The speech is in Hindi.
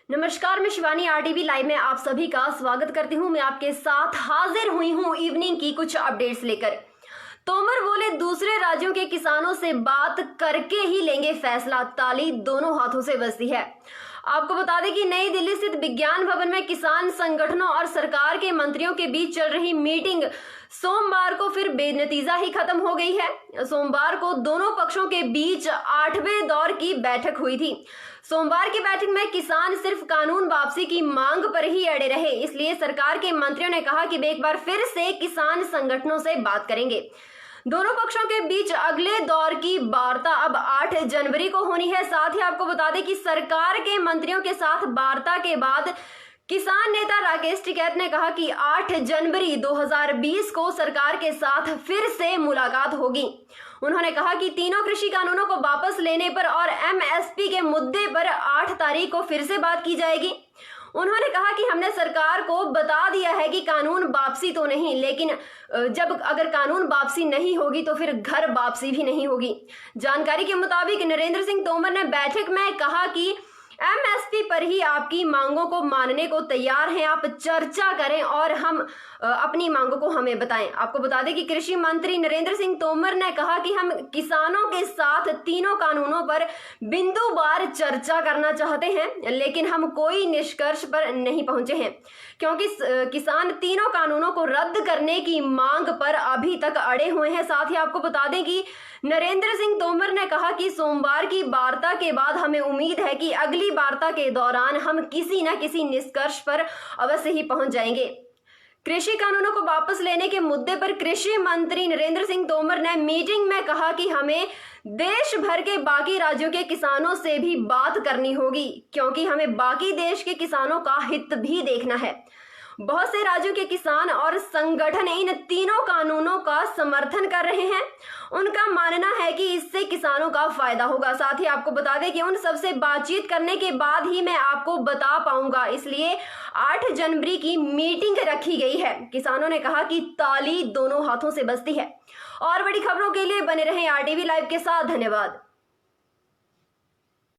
नमस्कार, मैं शिवानी आरटीवी लाइव में आप सभी का स्वागत करती हूं। मैं आपके साथ हाजिर हुई हूं इवनिंग की कुछ अपडेट्स लेकर। तोमर बोले दूसरे राज्यों के किसानों से बात करके ही लेंगे फैसला, ताली दोनों हाथों से बजती है। आपको बता दें कि नई दिल्ली स्थित विज्ञान भवन में किसान संगठनों और सरकार के मंत्रियों के बीच चल रही मीटिंग सोमवार को फिर बेनतीजा ही खत्म हो गई है। सोमवार को दोनों पक्षों के बीच 8वें दौर की बैठक हुई थी। सोमवार की बैठक में किसान सिर्फ कानून वापसी की मांग पर ही अड़े रहे, इसलिए सरकार के मंत्रियों ने कहा कि वे एक बार फिर से किसान संगठनों से बात करेंगे। दोनों पक्षों के बीच अगले दौर की वार्ता अब 8 जनवरी को होनी है। साथ ही आपको बता दें कि सरकार के मंत्रियों के साथ वार्ता के बाद किसान नेता राकेश टिकैत ने कहा कि 8 जनवरी 2020 को सरकार के साथ फिर से मुलाकात होगी। उन्होंने कहा कि तीनों कृषि कानूनों को वापस लेने पर और एमएसपी के मुद्दे पर 8 तारीख को फिर से बात की जाएगी। उन्होंने कहा कि हमने सरकार को बता दिया है कि कानून वापसी तो नहीं, लेकिन अगर कानून वापसी नहीं होगी तो फिर घर वापसी भी नहीं होगी। जानकारी के मुताबिक नरेंद्र सिंह तोमर ने बैठक में कहा कि एमएसपी पर ही आपकी मांगों को मानने को तैयार हैं, आप चर्चा करें और हम अपनी मांगों को हमें बताएं। आपको बता दें कि कृषि मंत्री नरेंद्र सिंह तोमर ने कहा कि हम किसानों के साथ तीनों कानूनों पर बिंदुवार चर्चा करना चाहते हैं, लेकिन हम कोई निष्कर्ष पर नहीं पहुंचे हैं क्योंकि किसान तीनों कानूनों को रद्द करने की मांग पर अभी तक अड़े हुए हैं। साथ ही आपको बता दें कि नरेंद्र सिंह तोमर ने कहा कि सोमवार की वार्ता के बाद हमें उम्मीद है कि अगली वार्ता के दौरान हम किसी न किसी निष्कर्ष पर अवश्य ही पहुंच जाएंगे। कृषि कानूनों को वापस लेने के मुद्दे पर कृषि मंत्री नरेंद्र सिंह तोमर ने मीटिंग में कहा कि हमें देश भर के बाकी राज्यों के किसानों से भी बात करनी होगी क्योंकि हमें बाकी देश के किसानों का हित भी देखना है। बहुत से राज्यों के किसान और संगठन इन तीनों कानूनों का समर्थन कर रहे हैं। उनका मानना है कि इससे किसानों का फायदा होगा। साथ ही आपको बता दें कि उन सबसे बातचीत करने के बाद ही मैं आपको बता पाऊंगा, इसलिए 8 जनवरी की मीटिंग रखी गई है। किसानों ने कहा कि ताली दोनों हाथों से बजती है। और बड़ी खबरों के लिए बने रहें आरटीवी लाइव के साथ। धन्यवाद।